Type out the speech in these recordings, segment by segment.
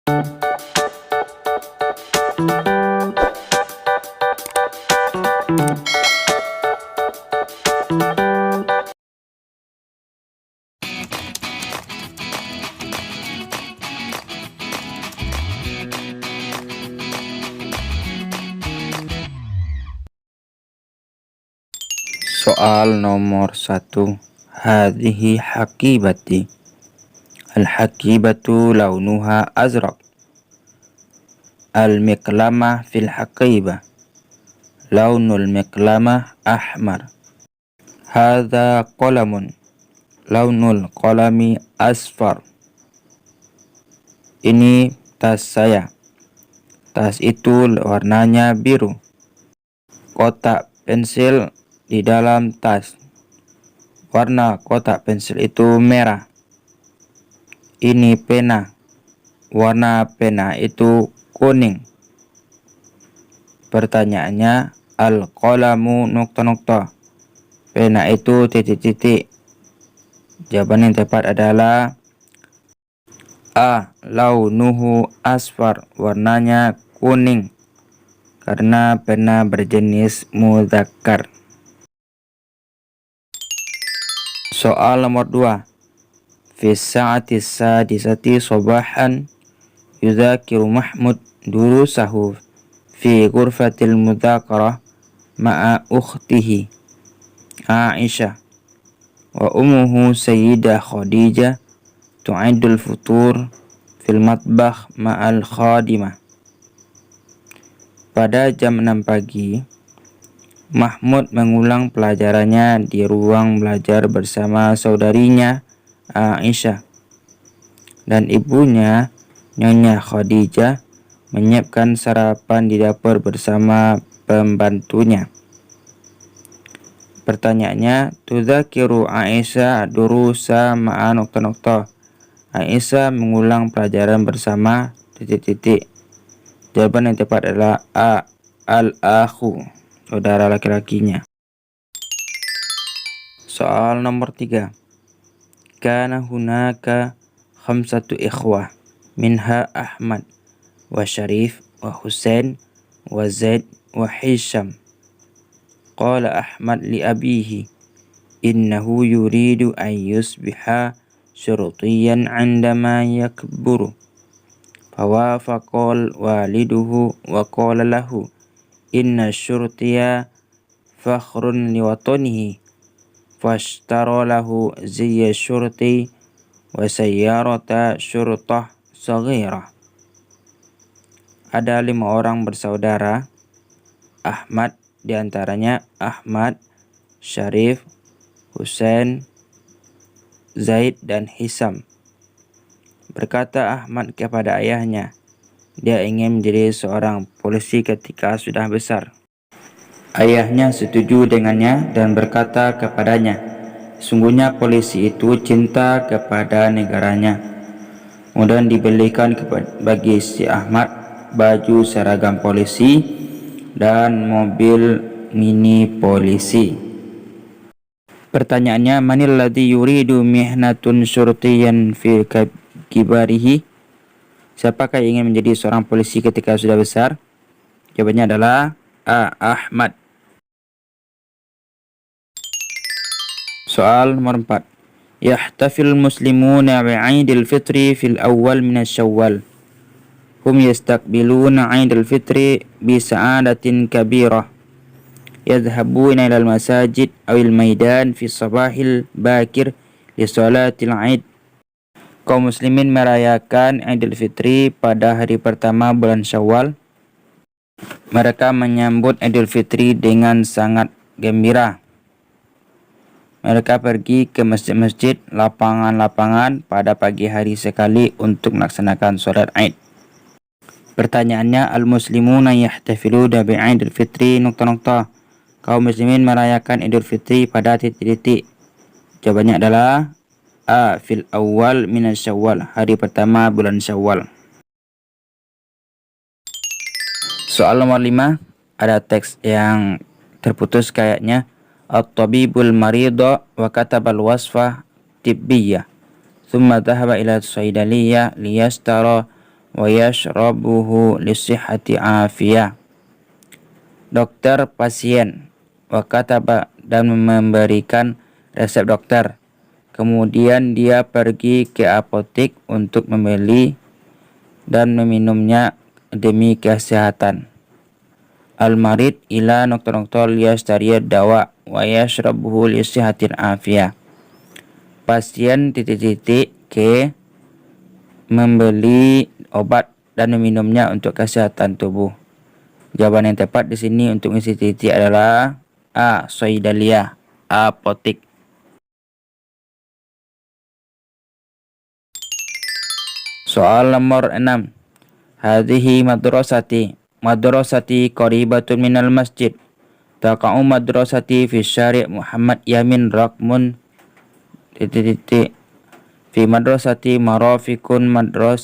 Soal nomor 1. Hadhihi hakibati. Al-hakibatu launuha azraq. Al-miqlamah fil hakibah. Launul miqlamah ahmar. Hadha qalamun. Launul qalami asfar. Ini tas saya. Tas itu warnanya biru. Kotak pensil di dalam tas. Warna kotak pensil itu merah. Ini pena. Warna pena itu kuning. Pertanyaannya, al-qalamu nukta-nukta. Pena itu titik-titik. Jawaban yang tepat adalah A. Launuhu asfar. Warnanya kuning. Karena pena berjenis mudzakkar. Soal nomor 2. Fi sa'ati sadisati sabahan yudzakiru Mahmud durusahu fi ghurfatil mudzakarah ma'a ukhtihi Aisyah wa ummuhu Sayyidah Khadijah tu'addul futur fil matbakh ma'al khadimah. Pada jam 6 pagi, Mahmud mengulang pelajarannya di ruang belajar bersama saudarinya Aisyah, dan ibunya Nyonya Khadijah menyiapkan sarapan di dapur bersama pembantunya. Pertanyaannya, tudzakiru Aisyah durusa ma'a nukta-nukta. Aisyah mengulang pelajaran bersama titik-titik. Jawaban yang tepat adalah A. Al-akhu, saudara laki-lakinya. Soal nomor 3. Kana hunaka khamsatu ikhwah minha Ahmad wa Syarif wa Husain wa Zaid wa Hisham. Qala Ahmad li abihi innahu yuridu an yusbiha syurutiyan 'indama yakburu. Fawafaqal waliduhu wa qala lahu inna syurtiya fakhrun liwatanihi fashtara lahu ziyya syurti wa sayyarata syurtah saghirah. Ada 5 orang bersaudara Ahmad, diantaranya Ahmad, Syarif, Husain, Zaid, dan Hisam. Berkata Ahmad kepada ayahnya, dia ingin menjadi seorang polisi ketika sudah besar. Ayahnya setuju dengannya dan berkata kepadanya, sungguhnya polisi itu cinta kepada negaranya. Kemudian dibelikan bagi si Ahmad baju seragam polisi dan mobil mini polisi. Pertanyaannya, manil ladzi yuridu mihnatun syurtiyan fi kibarihi. Siapakah yang ingin menjadi seorang polisi ketika sudah besar? Jawabannya adalah A. Ahmad. Soal nomor 4. Yahtafil muslimuna bi'aidil fitri fil awal minas syawal. Hum yastaqbiluna 'aidil fitri bi sa'adatin kabirah. Yadhhabuna ilal masajid awil maidan fi sabahil bakir li salatil 'aid. Kaum muslimin merayakan Idul Fitri pada hari pertama bulan Syawal. Mereka menyambut Idul Fitri dengan sangat gembira. Mereka pergi ke masjid-masjid, lapangan-lapangan pada pagi hari sekali untuk melaksanakan sholat Id. Pertanyaannya, al-muslimuna yahtafiluna bi'idul fitri nukta-nukta. Kaum muslimin merayakan Idul Fitri pada titik-titik. Jawabannya adalah A. Fil awal minas syawal, hari pertama bulan Syawal. Soal nomor 5, ada teks yang terputus kayaknya. At-tabibul marida wa katabal wasfah tibbiyah thumma dhahaba ila saydaliyah liyashtara wa yashrabuhu lisihhati afiyah. Dokter pasien, wa kataba, dan memberikan resep dokter. Kemudian dia pergi ke apotik untuk membeli dan meminumnya demi kesehatan. Al-marid ila noktor liyashtariya dawa wa yashrabuhu lisihatin afiyah. Pasien ke membeli obat dan meminumnya untuk kesehatan tubuh. Jawaban yang tepat di sini untuk isi titik adalah A. Soidaliyah, apotik. Soal nomor 6. Hadhihi madrasati qaribatun minal masjid. Taqa'u madrasati fi syari' Muhammad Yamin Rakmun fi madrasati marafikun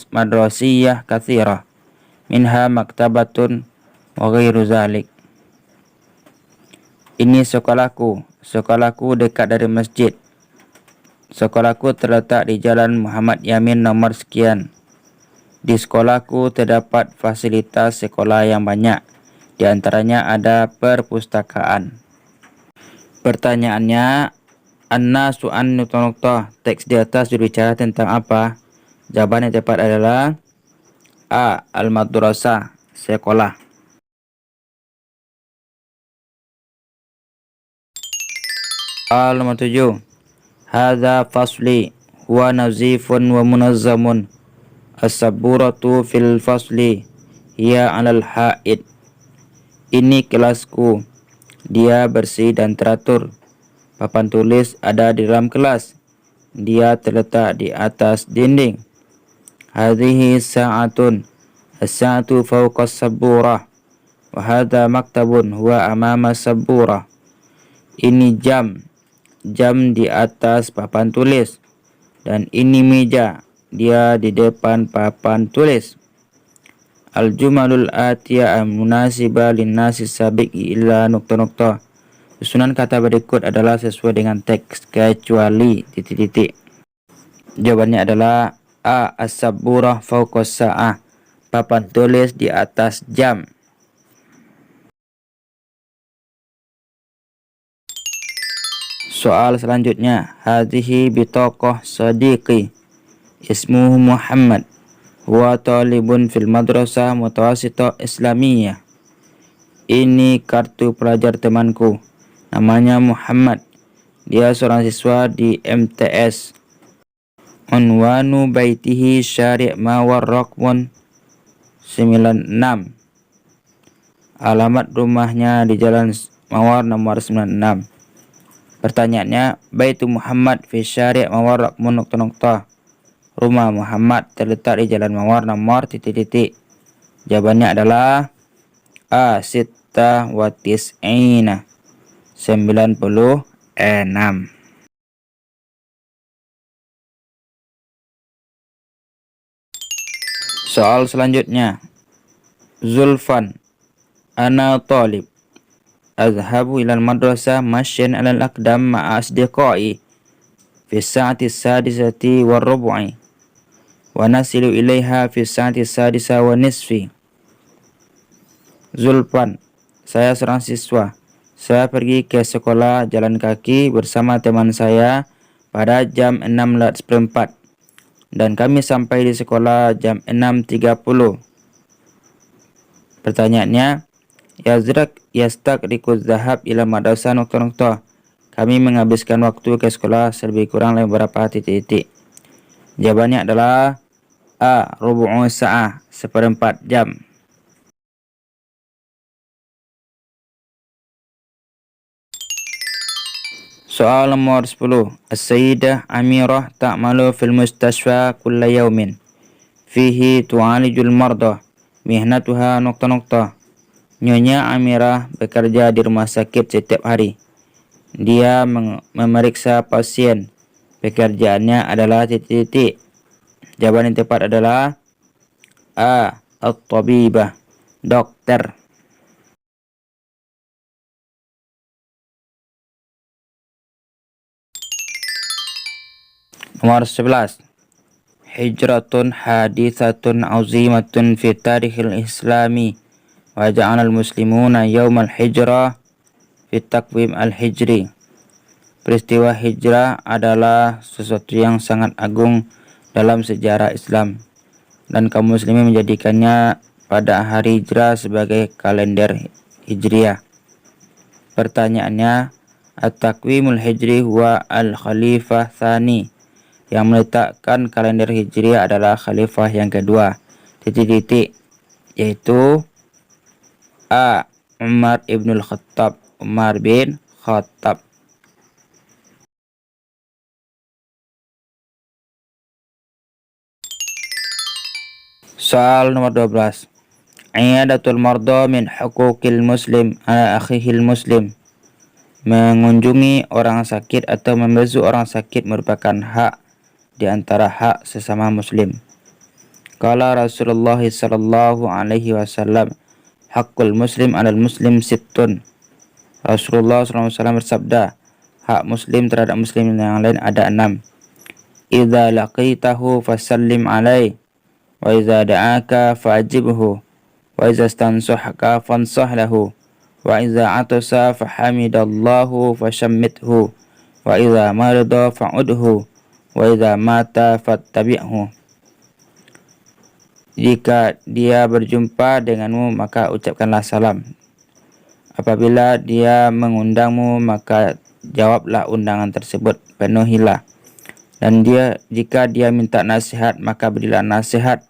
madrasiyah katsirah minha maktabatun wa ghairu zalik. Ini sekolahku dekat dari masjid. Sekolahku terletak di Jalan Muhammad Yamin nomor sekian. Di sekolahku terdapat fasilitas sekolah yang banyak. Di antaranya ada perpustakaan. Pertanyaannya, an-nasu an-nukta, teks di atas berbicara tentang apa? Jawaban yang tepat adalah A. Al-madrasah, sekolah. Soal nomor 7. Hadza fasli huwa nazifun wa munazzamun. As-saburatu fil fasli hiya 'alal haid. Ini kelasku. Dia bersih dan teratur. Papan tulis ada di dalam kelas. Dia terletak di atas dinding. Hadhihi sa'atun. As-sa'atu fawqa as-saburah. Wa hadha maktabun huwa amama as-saburah. Ini jam. Jam di atas papan tulis. Dan ini meja. Dia di depan papan tulis. Al-jumalul atiyah munasiba linnasi sabiqi illa nukta-nukta. Susunan kata berikut adalah sesuai dengan teks kecuali titik-titik. Jawabannya adalah A. As-saburah fawqas sa'ah. Papan tulis di atas jam. Soal selanjutnya, hadhihi bitaqah sadiqi ismuhu Muhammad huwa talibun fil madrasah mutawassithah islamiyah. Ini kartu pelajar temanku, namanya Muhammad. Dia seorang siswa di MTS. Unwanu baitihi syari' Mawar Rakmun 96. Alamat rumahnya di Jalan Mawar nomor 96. Pertanyaannya, Baitu Muhammad fi syari' Mawar Rakmun nukta. Rumah Muhammad terletak di Jalan Mawar nomor titik-titik. Jawabannya adalah A. Sitta wa tis'ina 96. Soal selanjutnya, Zulfan, ana talib. Azhabu ilal madrasah masyan alal aqdam ma'a asdiqai fi sa'ati sadisati wa rubu'i wa nasilu ilaiha fi sa'ati sadisa wa nisfi. Zulfan, saya seorang siswa. Saya pergi ke sekolah jalan kaki bersama teman saya pada jam 6:04 dan kami sampai di sekolah jam 6:30. Pertanyaannya, yastaqriqu dzahab ila madrasah nukta. Kami menghabiskan waktu ke sekolah lebih kurang beberapa titik-titik. Jawabannya adalah A. Rubu'u sa'ah, seperempat jam. Soal nomor 10. As-sayyidah Amirah ta'malu fil mustashfa kulla yawmin. Fihi tu'alijul mardah. Mihnatuha nukta. Nyonya Amirah bekerja di rumah sakit setiap hari. Dia memeriksa pasien. Pekerjaannya adalah titik-titik. Jawaban yang tepat adalah A. At-tabibah, dokter. Nomor 11. hijratun hadithatun azimatun fi tarikhil islami wa ja'alal muslimuna yawmal hijrah fi taqwim al-hijri. Peristiwa hijrah adalah sesuatu yang sangat agung dalam sejarah Islam, dan kaum muslimin menjadikannya pada hari hijrah sebagai kalender hijriah. Pertanyaannya, at-taqwimul hijri huwa al-khalifah tsani. Yang meletakkan kalender hijriah adalah khalifah yang kedua. Titik-titik, yaitu A. Umar ibnul Khattab, Umar bin Khattab. Soal nomor 12. Iyadatul marda min huquqil muslim ala akhihil muslim. Mengunjungi orang sakit atau membasuh orang sakit merupakan hak di antara hak sesama muslim. Qala Rasulullah sallallahu alaihi wasallam, haqqul muslim 'alal muslim sittun. Rasulullah sallallahu alaihi wasallam bersabda, hak muslim terhadap muslim yang lain ada 6. Idza laqitahu fasallim alaihi, wa idza da'aka fa'ajibhu, wa idza stansahaka fansah lahu, wa idza atasa fahamidallahu fashammithu, wa idza marida fa'udhu, wa idza mata fattabi'hu. Jika dia berjumpa denganmu maka ucapkanlah salam. Apabila dia mengundangmu maka jawablah undangan tersebut, penuhilah. Dan jika dia minta nasihat maka berilah nasihat.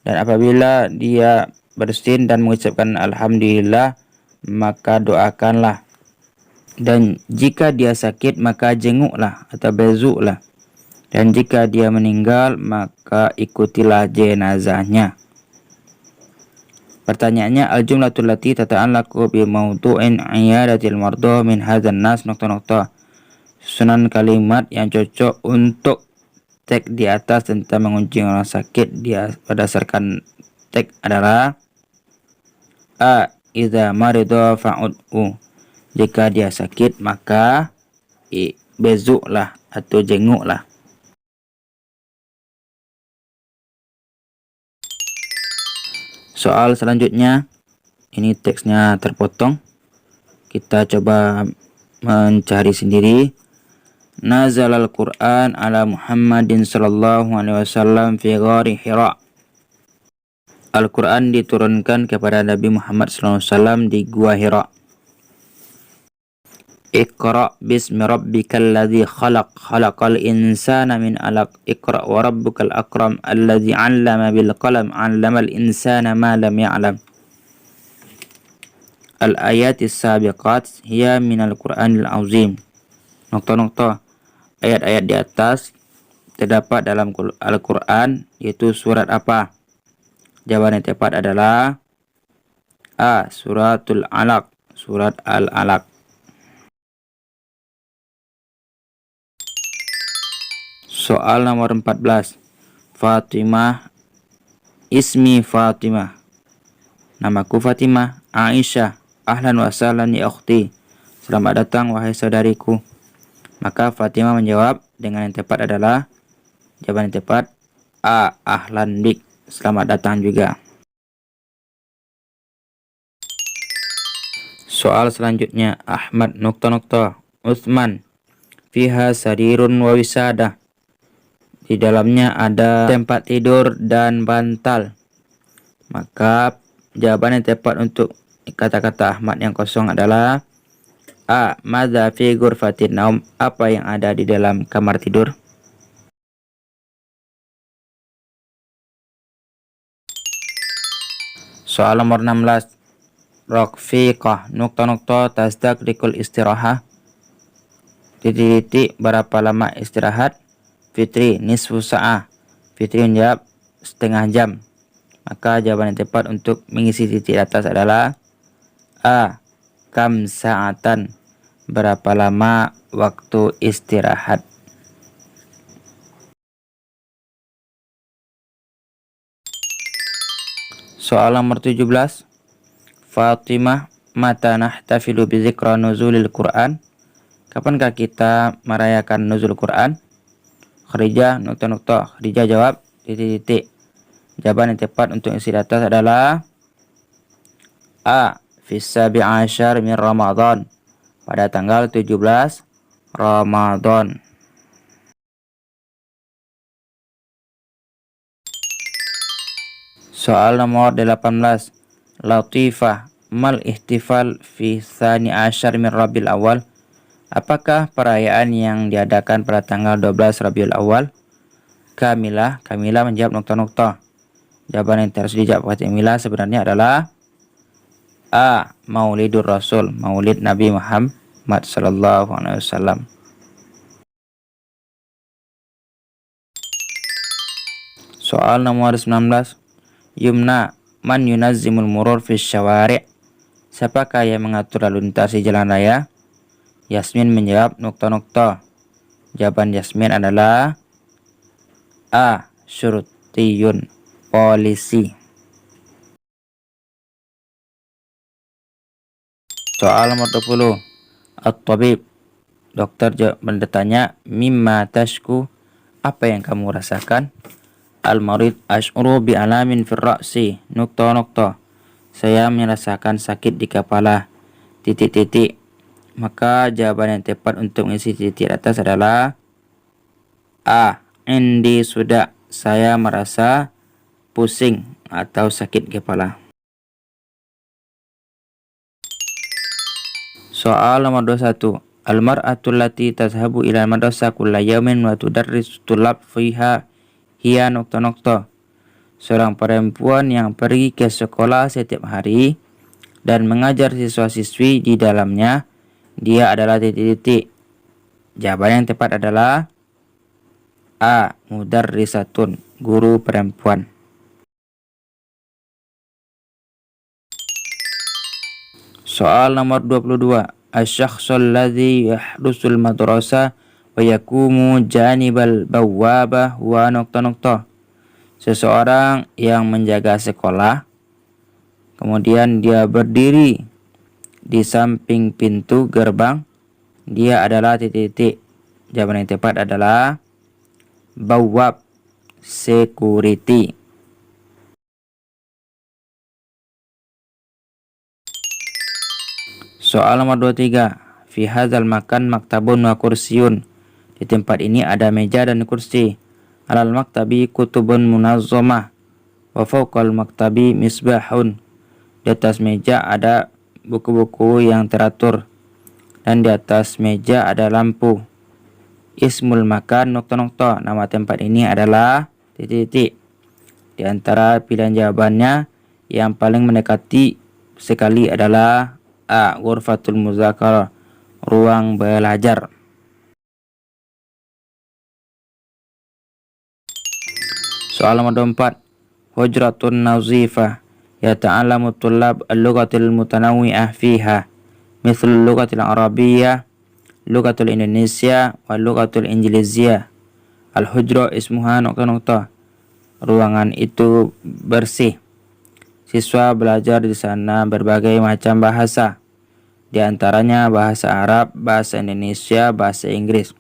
Dan apabila dia bersin dan mengucapkan alhamdulillah maka doakanlah. Dan jika dia sakit maka jenguklah atau bezuklah. Dan jika dia meninggal maka ikutilah jenazahnya. Pertanyaannya, al-jumlatul lati tata'allaqu bi mawdu'in iyadatil marda min hadzal nas ... Susunan kalimat yang cocok untuk teks di atas tentang mengunjungi orang sakit berdasarkan teks adalah A. Idza marida fa'udhu. Jika dia sakit maka bezuklah atau jenguklah. Soal selanjutnya, ini teksnya terpotong. Kita coba mencari sendiri. Nazalal Qur'an ala Muhammadin sallallahu alaihi wasallam fi ghari Hira. Al-Quran diturunkan kepada Nabi Muhammad sallallahu alaihi wasallam di Gua Hira. Iqra bismi rabbikal ladzi khalaq, khalaqal insana min 'alaq, iqra wa rabbukal akram alladzi 'allama bil qalam, 'allamal insana ma lam ya'lam. Al-ayatis sabiqat hiya minal Qur'anil azim. Ayat-ayat di atas terdapat dalam Al-Quran, yaitu surat apa? Jawaban yang tepat adalah A. Suratul Alaq, surat Al-Alaq. Soal nomor 14. Fatimah, ismi Fatimah. Namaku Fatimah. Aisyah, ahlan wa sahlan ya ukhti. Selamat datang wahai saudariku. Maka Fatimah menjawab dengan yang tepat adalah, jawaban yang tepat A. Ahlan bik, selamat datang juga. Soal selanjutnya, Ahmad ... Utsman, fiha sarirun wa wisada. Di dalamnya ada tempat tidur dan bantal. Maka jawaban yang tepat untuk kata-kata Ahmad yang kosong adalah A. Madza fi ghurfatin naum, apa yang ada di dalam kamar tidur. Soal nomor 16. Rafiqah ... tasdaqrikul istirahah. Titik berapa lama istirahat? Fitri, nisfu sa'ah. Fitri menjawab setengah jam. Maka jawaban yang tepat untuk mengisi titik atas adalah A. Kam sa'atan, berapa lama waktu istirahat. Soal nomor 17. Fatimah, mata nahtafilu bi dzikra nuzulil Qur'an. Kapankah kita merayakan nuzul Quran? Khadijah ... Khadijah jawab titik-titik. Jawaban yang tepat untuk isi di atas adalah A. Fi sabi asyar min Ramadan, pada tanggal 17 Ramadan. Soal nomor 18. Latifah, mal ihtifal fi tsani asyar min Rabiul Awal. Apakah perayaan yang diadakan pada tanggal 12 Rabiul Awal? Kamilah menjawab nokta-nokta. Jawaban yang harus dijawab oleh Kamilah sebenarnya adalah A. Maulidur Rasul, Maulid Nabi Muhammad sallallahu alaihi wasallam. Soal nomor 19. Yumna, man yunazzimul murur fi syawari'. Siapakah yang mengatur lalu lintas di jalan raya? Yasmin menjawab nokta-nokta. Jawaban Yasmin adalah A. Syurutiyun, polisi. Soal nomor 20. At-tabib, dokter bertanya, mimma tashku, apa yang kamu rasakan? Al-marid ash'uru bi alamin fir ra'si, nokta-nokta. Saya merasakan sakit di kepala, titik-titik. Maka jawaban yang tepat untuk mengisi titik atas adalah A. Indi sudah, saya merasa pusing atau sakit kepala. Soal nomor 21. Al-mar'atul lati tazhabu ila madrasah kulla yawmin wa tudarrisu tulab fiha hiya nokta-nokta. Seorang perempuan yang pergi ke sekolah setiap hari dan mengajar siswa-siswi di dalamnya, dia adalah titik-titik. Jawaban yang tepat adalah A. Mudarrisatun, guru perempuan. Soal nomor 22. Asy-syakhsul ladzi yahrusul madrasah wa yakumu janibal bawwabah wa nokta-nokta. Seseorang yang menjaga sekolah, kemudian dia berdiri di samping pintu gerbang, dia adalah titik-titik. Jawaban yang tepat adalah bawwab, security. Soal nomor 23. Fi hadzal makan maktabun wa kursiyun. Di tempat ini ada meja dan kursi. Alal maktabi kutubun munazzamah wa fawqal maktabi misbahun. Di atas meja ada buku-buku yang teratur dan di atas meja ada lampu. Ismul makan nokta-nokta, nama tempat ini adalah titik-titik. Di antara pilihan jawabannya yang paling mendekati sekali adalah A. Ghurfatul muzakarah, ruang belajar. Soal nomor 24. Hujratun nazifah, yata'allamu tullab al-lughatil mutanawwi'ah fiha, mithlu lughatil arabiyyah, lughatul Indonesia, wa lughatul Injiliziyah. Al-hujra ismuha nokta-nokta. Ruangan itu bersih. Siswa belajar di sana berbagai macam bahasa, di antaranya bahasa Arab, bahasa Indonesia, bahasa Inggris.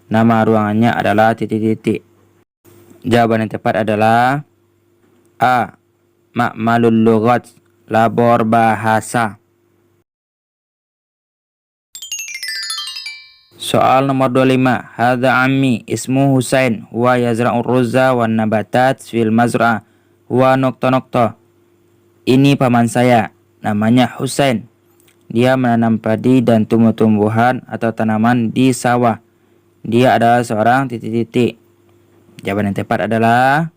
Nama ruangannya adalah titik-titik. Jawaban yang tepat adalah A. Ma'malul lughat, labor bahasa. Soal nomor 25. Hadza ammi ismu Husain, huwa yazra'ur ruzza wan nabatat fil mazra'ah, huwa nokta-nokta. Ini paman saya, namanya Husain. Dia menanam padi dan tumbuh-tumbuhan atau tanaman di sawah. Dia adalah seorang titik-titik. Jawaban yang tepat adalah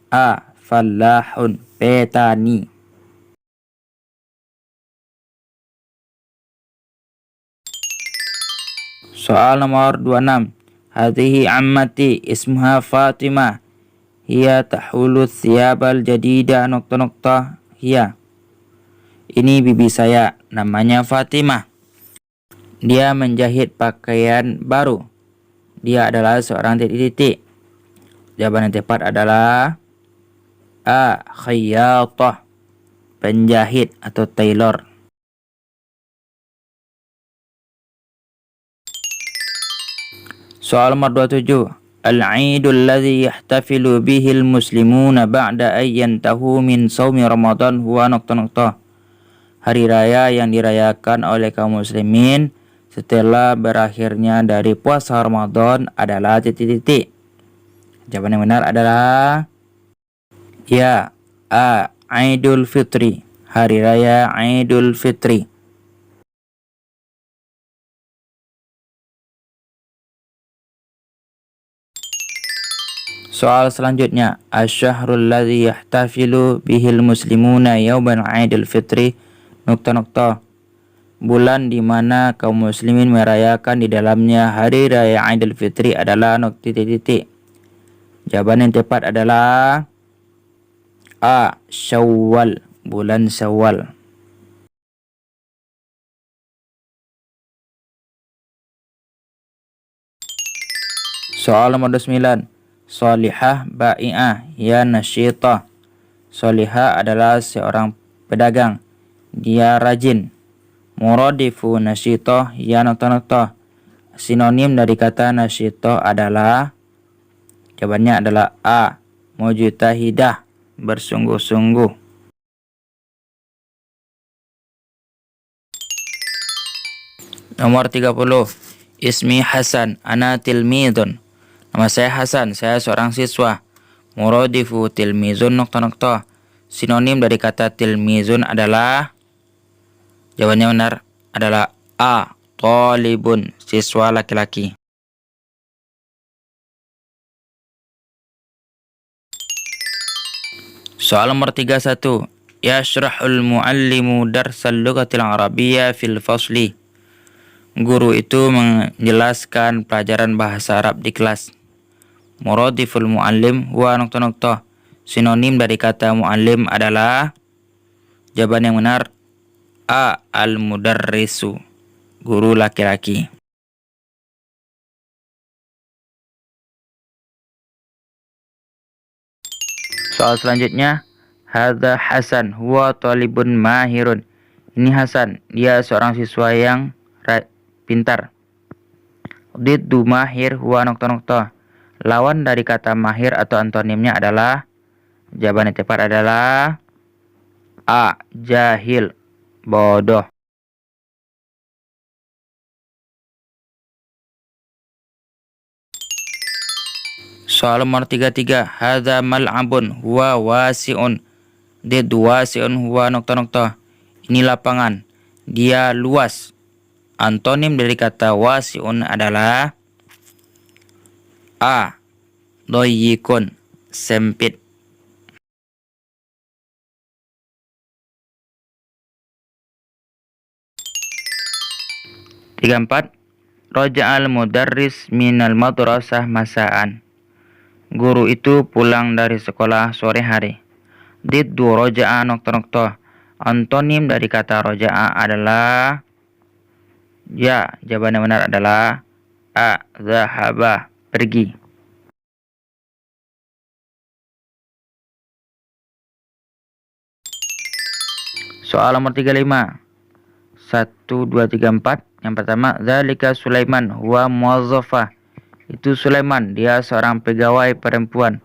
A. Fallahun, petani. Soal nomor 26. Hadhihi ammati ismuha Fatimah, hiya tahulu thiyabal jadida nokta-nokta hiya. Ini bibi saya, namanya Fatimah. Dia menjahit pakaian baru. Dia adalah seorang titik-titik. Jawaban yang tepat adalah A. Khayyatah, penjahit atau tailor. Soal nomor 27. Al-'Idul ladzi yahtafilu bihil muslimuna ba'da an yantahu min shaumi Ramadan huwa nuqta-nuqta. Hari raya yang dirayakan oleh kaum muslimin setelah berakhirnya dari puasa Ramadan adalah titik-titik. Jawaban yang benar adalah ya, A. Idul Fitri, hari raya Idul Fitri. Soal selanjutnya, asy-syahrul ladzi yahtafilu bihil muslimuna yauman Idul Fitri nukta-nukta. Bulan di mana kaum muslimin merayakan di dalamnya hari raya Idul Fitri adalah titik-titik. Jawaban yang tepat adalah A. Syawal, bulan Syawal. Soal nomor 9. Solihah ba'i'ah ya nasyitah. Solihah adalah seorang pedagang, dia rajin. Muradifu nasyitah ya nukta-nukta. Sinonim dari kata nasyitah adalah, jawabannya adalah A. Mujtahidah, bersungguh-sungguh. Nomor 30. Ismi Hasan, ana tilmidun. Nama saya Hasan, saya seorang siswa. Muradifu tilmizun nukta-nukta. Sinonim dari kata tilmizun adalah, jawabannya benar adalah A. Talibun, siswa laki-laki. Soal nomor 31. Yashrahul muallimu darsal lughatil arabiyyah fil fasli. Guru itu menjelaskan pelajaran bahasa Arab di kelas. Muradiful muallim huwa nukta-nukta. Sinonim dari kata muallim adalah, jawaban yang benar A. Al-mudarrisu, guru laki-laki. Soal selanjutnya, hadza Hasan huwa talibun mahirun. Ini Hasan, dia seorang siswa yang pintar. Diddu mahir huwa nukta-nukta. Lawan dari kata mahir atau antonimnya adalah, jawaban yang tepat adalah A. Jahil, bodoh. Soal nomor 33. Hadza mal'abun huwa wasi'un. Diddu wasi'un huwa nukta-nukta. Ini lapangan, dia luas. Antonim dari kata wasi'un adalah A. Doyikun, sempit. Tiga empat. Roja'al mudarris minal madrasah masaan. Guru itu pulang dari sekolah sore hari. Diddu roja'a nokta-nokta. Antonim dari kata roja'a adalah, ya, jawaban yang benar adalah A. Zahaba, pergi. Soal nomor 35. 1, 2, 3, 4. Yang pertama, dzalika Sulaiman huwa muwazzafah. Itu Sulaiman, dia seorang pegawai perempuan.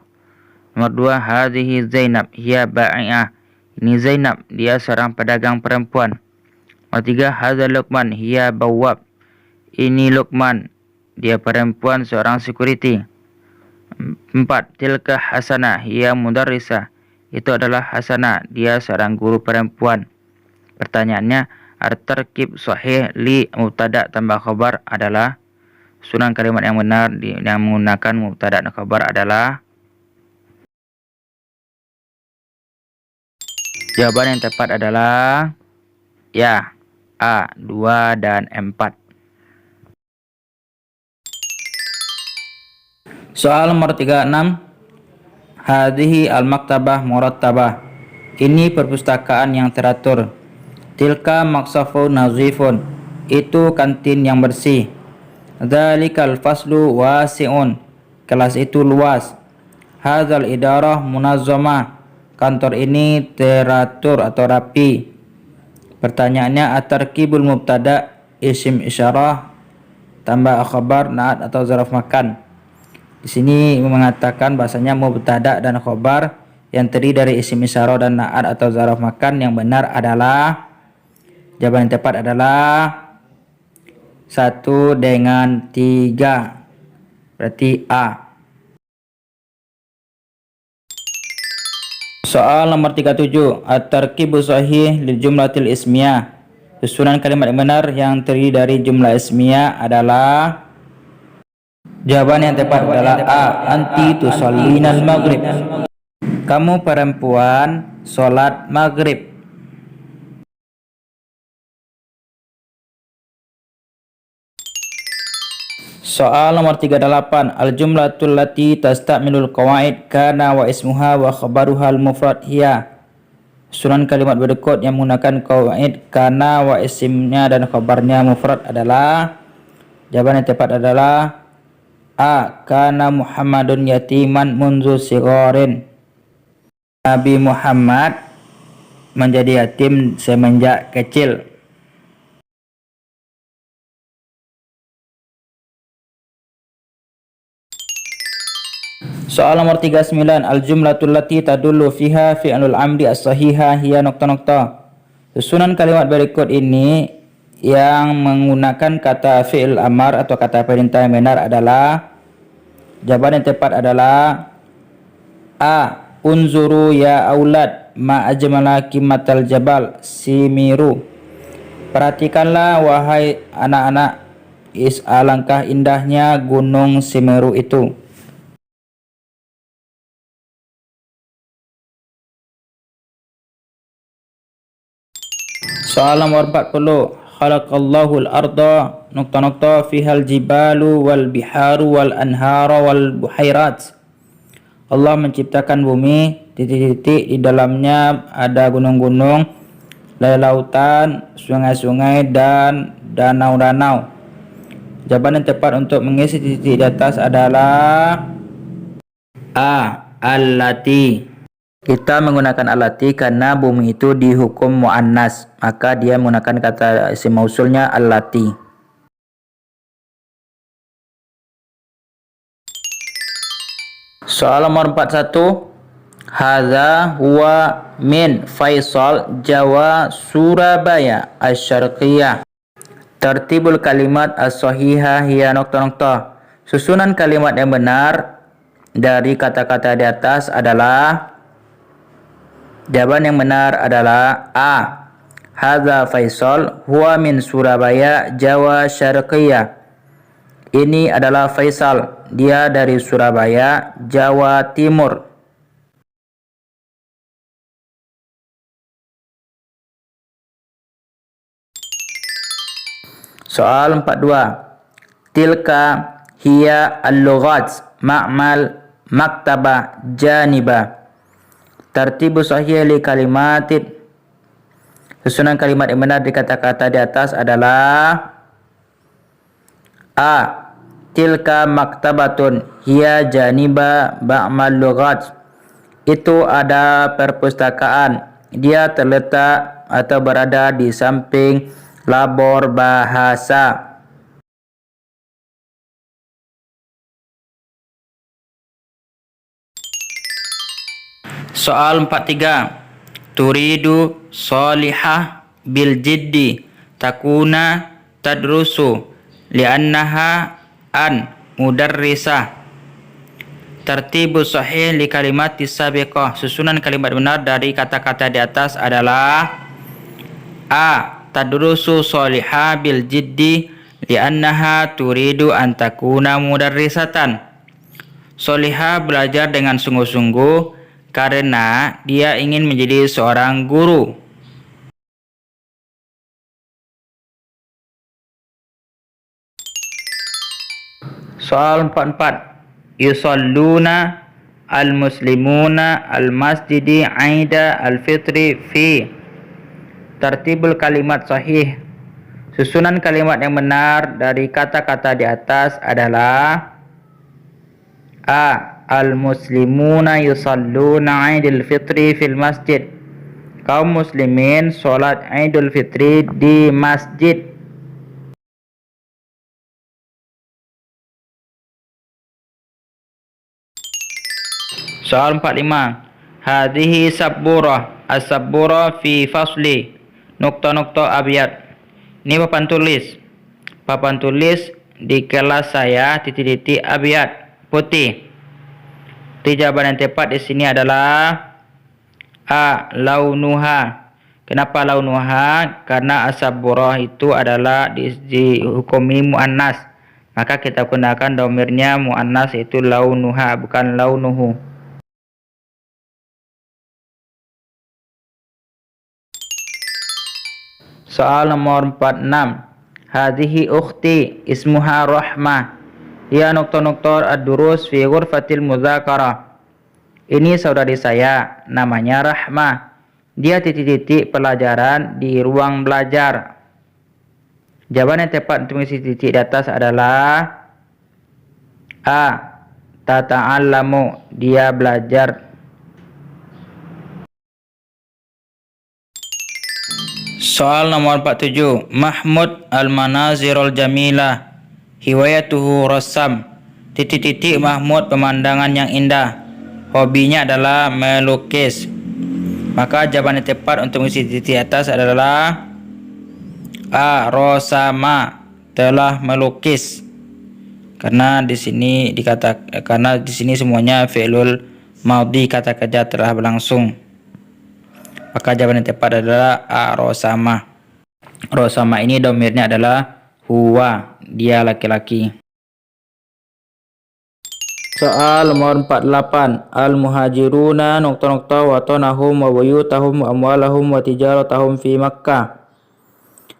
Nomor 2, hadhihi Zainab hiya ba'i'ah. Ini Zainab, dia seorang pedagang perempuan. Nomor 3, hadza Luqman hiya bawwab. Ini Luqman, dia perempuan seorang security. 4, tilka Hasanah hiya mudarrisah. Itu adalah Hasanah, dia seorang guru perempuan. Pertanyaannya, at-tarkib sahih li mubtada tambah khabar adalah, susunan kalimat yang benar yang menggunakan mubtada dan khabar adalah, jawaban yang tepat adalah ya, A. 2 dan 4. Soal nomor 36. Hadhihi al-maktabah murattabah. Ini perpustakaan yang teratur. Tilka maksafun nazifun. Itu kantin yang bersih. Dzalikal faslu wasi'un. Kelas itu luas. Hadzal idarah munazzamah. Kantor ini teratur atau rapi. Pertanyaannya, at-tarkibul mubtada isim isyarah tambah khabar naat atau zaraf makan. Di sini mengatakan bahasanya mubtada dan khobar yang terdiri dari isim isyarah dan na'at atau zaraf makan yang benar adalah, jawaban yang tepat adalah 1 dengan 3. Berarti A. Soal nomor 37. At-tarkibu sahih lil jumlatil ismiyah. Susunan kalimat yang benar yang terdiri dari jumlah ismiyah adalah, jawaban yang tepat adalah A. Anti tusallinal maghrib. Kamu perempuan sholat maghrib. Soal nomor 38. Al-jumlatul lati tastamilul qawaid kana wa ismuha wa khabaruha al-mufrad hiya. Susunan kalimat berikut yang menggunakan qawaid kana wa isimnya dan khabarnya mufrad adalah, jawaban yang tepat adalah A. Kana Muhammadun yatiman munzu sigharin. Nabi Muhammad menjadi yatim semenjak kecil. Soal nomor 39. Al-jumlatul lati tadullu fiha fi'lul amri as-sahiha hiya nokta-nokta. Susunan kalimat berikut ini yang menggunakan kata fi'il amar atau kata perintah yang benar adalah, jawaban yang tepat adalah A. Unzuru ya aulad ma ajmala kimatal jabal simiru. Perhatikanlah wahai anak-anak, alangkah indahnya gunung Semeru itu. Soal nomor 40. Khalaqallahu al-arda nokta-nokta fihal jibalu wal biharu wal anhara wal buhairat. Allah menciptakan bumi, titik-titik di dalamnya ada gunung-gunung, lautan, sungai-sungai dan danau-danau. Jawaban yang tepat untuk mengisi titik di atas adalah A. Allati. Kita menggunakan allati karena bumi itu dihukum muannas, maka dia menggunakan kata isim mausulnya allati. Soal nomor 41. Hadza huwa min Faisal Jawa Surabaya Asy-Syarqiyah. Tertibul kalimat as-sahihah hiya nokta-nokta. Susunan kalimat yang benar dari kata-kata di atas adalah, jawaban yang benar adalah A. Hadza Faisal huwa min Surabaya Jawa Syarqiyah. Ini adalah Faisal, dia dari Surabaya, Jawa Timur. Soal 42. Tilka hiya al-lughat ma'mal maktabah janibah. Tartibu sahih li kalimatin. Susunan kalimat yang benar di kata-kata di atas adalah A. Tilka maktabatun hiya janiba ba'mal lughat. Itu ada perpustakaan, dia terletak atau berada di samping labor bahasa. Soal 43. Turidu solihah bil jiddi takuna tadrusu li'annaha an mudarrisah. Tertibu sahih li kalimatis sabiqah. Susunan kalimat benar dari kata-kata di atas adalah A. Tadrusu solihah bil jiddi li'annaha turidu an takuna mudarrisatan. Solihah belajar dengan sungguh-sungguh karena dia ingin menjadi seorang guru. Soal 44. Yusalluna al-muslimuna al-masjidi 'aida al-fitri fi. Tartibul kalimat sahih. Susunan kalimat yang benar dari kata-kata di atas adalah A. Al-muslimuna yusalluna 'aidil fitri fil masjid. Kaum muslimin sholat Idul Fitri di masjid. Soal 45. Hadhihi sabburah. As-sabburah fi fasli. Nukta-nukta abiyat. Ini papan tulis. Papan tulis di kelas saya titik-titik abiyat putih. Jawaban yang tepat di sini adalah A. Launuha. Kenapa launuha? Karena as-sabburah itu adalah dihukumi muannas. Maka kita gunakan domirnya muannas, yaitu launuha, bukan launuhu. Soal nomor 46. Hadhihi ukhti ismuha Rahmah. Ya nukta-nukta ad-durus fi ghurfatil mudzakarah. Ini saudari saya, namanya Rahmah. Dia titik-titik pelajaran di ruang belajar. Jawaban yang tepat untuk mengisi titik di atas adalah A. Tata'allamu. Dia belajar. Soal nomor 47. Mahmud al-manazirul jamilah. Hiwayatuhu rassam. Titik-titik Mahmud pemandangan yang indah. Hobinya adalah melukis. Maka jawaban yang tepat untuk mengisi titik atas adalah A. Rosama, telah melukis. Karena di sini semuanya fi'lul madhi, kata kerja telah berlangsung. Maka jawaban yang tepat adalah A. Rosama. Rosama ini domirnya adalah huwa, dia laki-laki. Soal nomor 48. Al-muhajiruna nukta-nukta watonahum wa buyutahum wa amwalahum wa tijaratahum fi Makkah.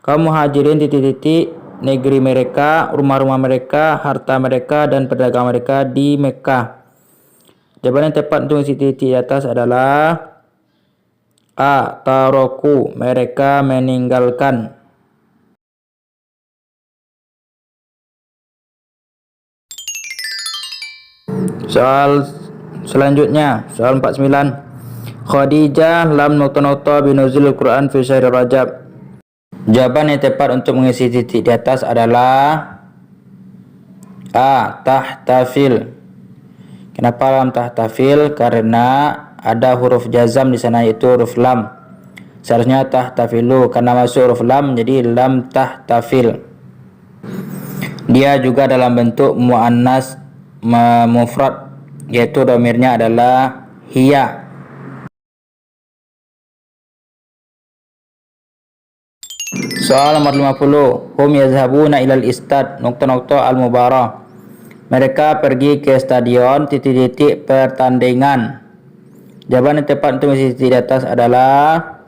Kaum muhajirin titik-titik negeri mereka, rumah-rumah mereka, harta mereka, dan perdagangan mereka di Mekah. Jawaban yang tepat untuk isi titik di atas adalah A. Taroku, mereka meninggalkan. Soal selanjutnya, soal 49. Khadijah lam nukta-nukta binuzulul Quran fi syahr Rajab. Jawaban yang tepat untuk mengisi titik di atas adalah A. Tahtafil. Kenapa lam tahtafil? Karena ada huruf jazam di sana, yaitu huruf lam. Seharusnya tahtafilu, karena masuk huruf lam menjadi lam tahtafil. Dia juga dalam bentuk muannas mufrad, yaitu domirnya adalah hiya. Soal nomor 50. Hum yazhabuna ilal istad nukta-nukta al-mubarah. Mereka pergi ke stadion titik-titik pertandingan. Jawaban yang tepat untuk mengisi titik di atas adalah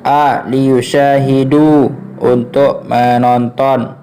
A. Liyushahidu, untuk menonton.